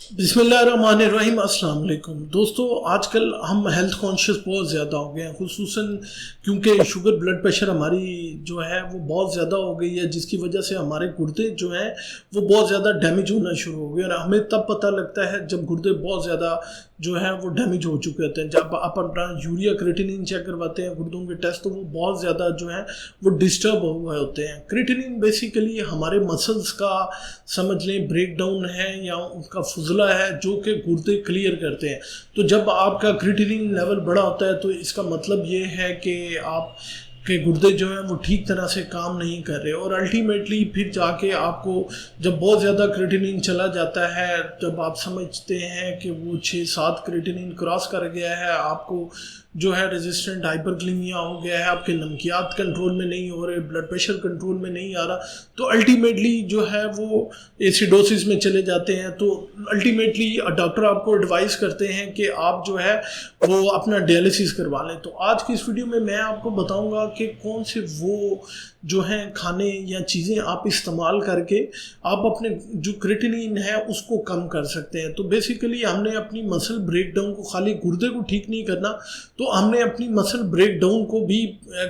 बिस्मिल्लाहिर्रहमानिर्रहीम। अस्सलाम वालेकुम दोस्तों, आजकल हम हेल्थ कॉन्शियस बहुत ज़्यादा हो गए हैं, खुसूसन क्योंकि शुगर ब्लड प्रेशर हमारी जो है वो बहुत ज़्यादा हो गई है, जिसकी वजह से हमारे गुर्दे जो हैं वो बहुत ज़्यादा डैमेज होना शुरू हो गए। और हमें तब पता लगता है जब गुर्दे बहुत ज़्यादा जो है वो डैमेज हो चुके होते हैं। जब आप अपना यूरिया क्रिएटिनिन चेक करवाते हैं गुर्दों के टेस्ट, तो वो बहुत ज़्यादा जो है वो डिस्टर्ब हुए होते हैं। क्रिएटिनिन बेसिकली हमारे मसल्स का समझ लें ब्रेक डाउन है या उनका फुजला है जो कि गुर्दे क्लियर करते हैं। तो जब आपका क्रिएटिनिन लेवल बड़ा होता है तो इसका मतलब ये है कि आप के गुर्दे जो हैं वो ठीक तरह से काम नहीं कर रहे, और अल्टीमेटली फिर जाके आपको जब बहुत ज़्यादा क्रिएटिनिन चला जाता है, जब आप समझते हैं कि वो 6-7 क्रिएटिनिन क्रॉस कर गया है, आपको जो है रेजिस्टेंट हाइपरक्लीमिया हो गया है, आपके नमकियात कंट्रोल में नहीं हो रहे, ब्लड प्रेशर कंट्रोल में नहीं आ रहा, तो अल्टीमेटली जो है वो एसिडोसिस में चले जाते हैं। तो अल्टीमेटली डॉक्टर आपको एडवाइस करते हैं कि आप जो है वो अपना डायलिसिस करवा लें। तो आज की इस वीडियो में मैं आपको बताऊंगा कि कौन से वो जो हैं खाने या चीज़ें आप इस्तेमाल करके आप अपने जो क्रिएटिनिन है उसको कम कर सकते हैं। तो बेसिकली हमने अपनी मसल ब्रेकडाउन को, खाली गुर्दे को ठीक नहीं करना, तो हमने अपनी मसल ब्रेकडाउन को भी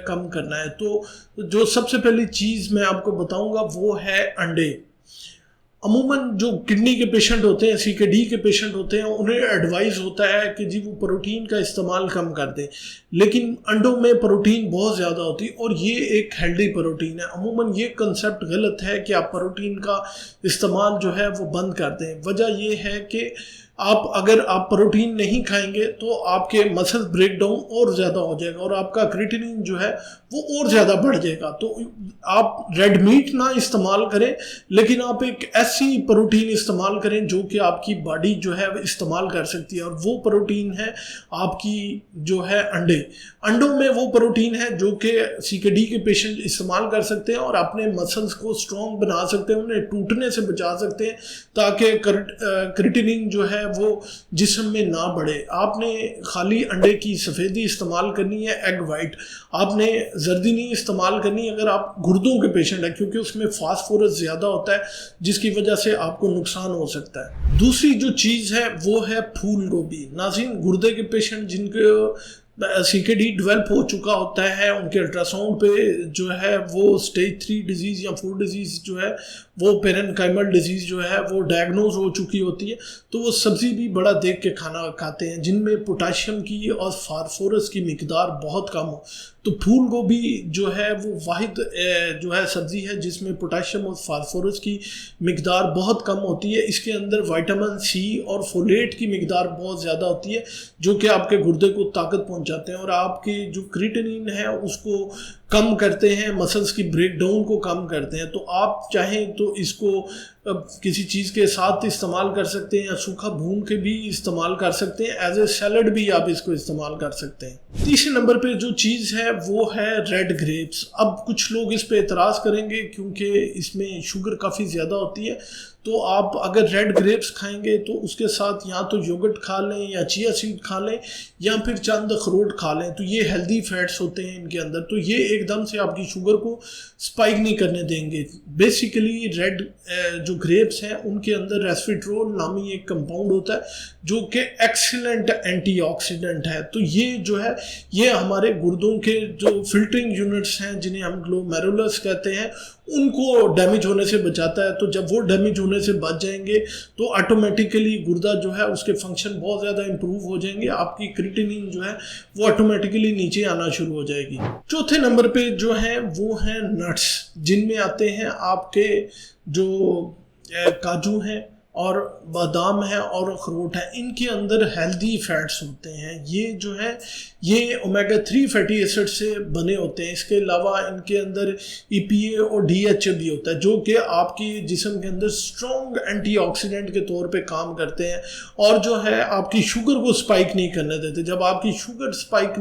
कम करना है। तो जो सबसे पहली चीज़ मैं आपको बताऊंगा वो है अंडे। अमूमन जो किडनी के पेशेंट होते हैं, CKD के पेशेंट होते हैं, उन्हें एडवाइस होता है कि जी वो प्रोटीन का इस्तेमाल कम कर दें, लेकिन अंडों में प्रोटीन बहुत ज़्यादा होती है और ये एक हेल्दी प्रोटीन है। अमूमन ये कंसेप्ट गलत है कि आप प्रोटीन का इस्तेमाल जो है वो बंद कर दें। वजह ये है कि अगर आप प्रोटीन नहीं खाएंगे तो आपके मसल ब्रेकडाउन और ज़्यादा हो जाएगा और आपका क्रिएटिनिन जो है वो और ज़्यादा बढ़ जाएगा। तो आप रेड मीट ना इस्तेमाल करें, लेकिन आप एक ऐसी प्रोटीन इस्तेमाल करें जो कि आपकी बॉडी जो है इस्तेमाल कर सकती है, और वो प्रोटीन है आपकी जो है अंडों में वो प्रोटीन है जो कि CKD के पेशेंट इस्तेमाल कर सकते हैं और अपने मसल्स को स्ट्रॉन्ग बना सकते हैं, उन्हें टूटने से बचा सकते हैं, ताकि क्रिएटिनिन जो है वो जिस्म में ना बढ़े। आपने खाली अंडे की सफ़ेदी इस्तेमाल करनी है, एग वाइट, आपने जर्दी नहीं इस्तेमाल करनी अगर आप गुर्दों के पेशेंट हैं, क्योंकि उसमें फास्फोरस ज़्यादा होता है जिसकी वजह से आपको नुकसान हो सकता है। दूसरी जो चीज़ है वो है फूल गोभी। नाज़रीन, गुर्दे के पेशेंट जिनके CKD डेवलप हो चुका होता है, उनके अल्ट्रासाउंड पे जो है वो स्टेज 3 डिजीज़ या 4 डिजीज़ जो है वो पेरेनकाइमल डिजीज़ जो है वो डायग्नोज हो चुकी होती है, तो वो सब्ज़ी भी बड़ा देख के खाना खाते हैं जिनमें पोटाशियम की और फास्फोरस की मिकदार बहुत कम हो। तो फूल गोभी जो है वो वाहिद जो है सब्ज़ी है जिसमें पोटाशियम और फास्फोरस की मिकदार बहुत कम होती है। इसके अंदर विटामिन C और फोलेट की मिकदार बहुत ज़्यादा होती है जो कि आपके गुर्दे को ताकत पहुंचाते हैं और आपके जो क्रिएटिनिन है उसको कम करते हैं, मसल्स की ब्रेकडाउन को कम करते हैं। तो आप चाहें तो इसको किसी चीज़ के साथ इस्तेमाल कर सकते हैं या सूखा भून के भी इस्तेमाल कर सकते हैं, एज ए सैलड भी आप इसको इस्तेमाल कर सकते हैं। तीसरे नंबर पे जो चीज़ है वो है रेड ग्रेप्स। अब कुछ लोग इस पे एतराज़ करेंगे क्योंकि इसमें शुगर काफ़ी ज़्यादा होती है, तो आप अगर रेड ग्रेप्स खाएंगे तो उसके साथ या तो योगर्ट खा लें या चिया सीड खा लें या फिर चंद अखरोट खा लें, तो ये हेल्दी फैट्स होते हैं इनके अंदर, तो ये एकदम से आपकी शुगर को स्पाइक नहीं करने देंगे। बेसिकली रेड जो ग्रेप्स हैं उनके अंदर रेस्वेट्रोल नामी एक कंपाउंड होता है जो कि एक्सीलेंट एंटीऑक्सीडेंट है। तो ये जो है ये हमारे गुर्दों के जो फिल्टरिंग यूनिट्स हैं जिन्हें हम ग्लोमेरुलस कहते हैं उनको डैमेज होने से बचाता है। तो जब वो डैमेज होने से बच जाएंगे तो ऑटोमेटिकली गुर्दा जो है उसके फंक्शन बहुत ज़्यादा इंप्रूव हो जाएंगे, आपकी क्रिएटिनिन जो है वो ऑटोमेटिकली नीचे आना शुरू हो जाएगी। चौथे नंबर पे जो है वो है नट्स, जिनमें आते हैं आपके जो काजू हैं और बादाम है और अखरोट है। इनके अंदर हेल्दी फैट्स होते हैं, ये जो है ये ओमेगा 3 फैटी एसिड से बने होते हैं। इसके अलावा इनके अंदर EPA और DHA भी होता है जो कि आपकी जिस्म के अंदर स्ट्रॉन्ग एंटीऑक्सीडेंट के तौर पे काम करते हैं और जो है आपकी शुगर को स्पाइक नहीं करने देते। जब आपकी शुगर स्पाइक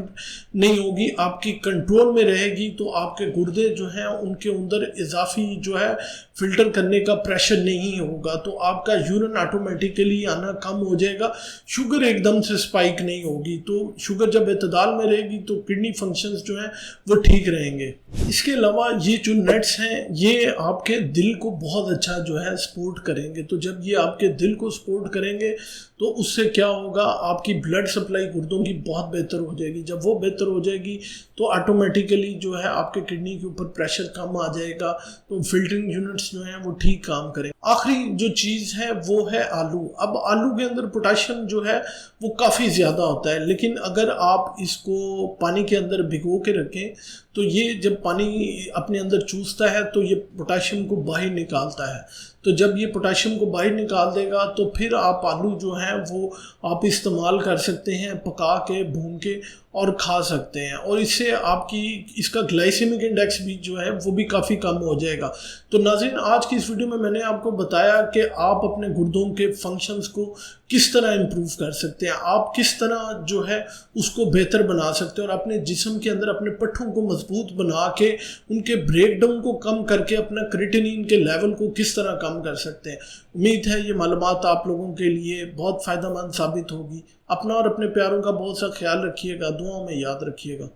नहीं होगी, आपकी कंट्रोल में रहेगी, तो आपके गुर्दे जो हैं उनके अंदर इजाफी जो है फिल्टर करने का प्रेशर नहीं होगा तो आपका यूरिन ऑटोमेटिकली आना कम हो जाएगा, शुगर एकदम से स्पाइक नहीं होगी। तो शुगर जब एतदाल में रहेगी तो किडनी फंक्शंस जो हैं वो ठीक रहेंगे। इसके अलावा ये जो नट्स हैं ये आपके दिल को बहुत अच्छा जो है सपोर्ट करेंगे। तो जब ये आपके दिल को सपोर्ट करेंगे तो उससे क्या होगा, आपकी ब्लड सप्लाई गुर्दों की बहुत बेहतर हो जाएगी। जब वो बेहतर हो जाएगी तो ऑटोमेटिकली जो है आपके किडनी के ऊपर प्रेशर कम आ जाएगा, तो फिल्टरिंग यूनिट्स जो हैं वो ठीक काम करें। आखिरी जो चीज़ है वो है आलू। अब आलू के अंदर पोटाशियम जो है वो काफ़ी ज़्यादा होता है, लेकिन अगर आप इसको पानी के अंदर भिगो के रखें तो ये जब पानी अपने अंदर चूसता है तो ये पोटाशियम को बाहर निकालता है। तो जब ये पोटाशियम को बाहर निकाल देगा तो फिर आप आलू जो हैं वो आप इस्तेमाल कर सकते हैं, पका के भून के और खा सकते हैं, और इससे आपकी इसका ग्लाइसेमिक इंडेक्स भी जो है वो भी काफ़ी कम हो जाएगा। तो नाज़रीन, आज की इस वीडियो में मैंने आपको बताया कि आप अपने गुर्दों के फंक्शंस को किस तरह इम्प्रूव कर सकते हैं, आप किस तरह जो है उसको बेहतर बना सकते हैं और अपने जिस्म के अंदर अपने पट्ठों को मजबूत बना के उनके ब्रेकडाउन को कम करके अपना क्रिएटिनिन के लेवल को किस तरह कम कर सकते हैं। उम्मीद है ये मालूमात आप लोगों के लिए बहुत फ़ायदेमंद साबित होगी। अपना और अपने प्यारों का बहुत सा ख्याल रखिएगा, दुआओं में याद रखिएगा।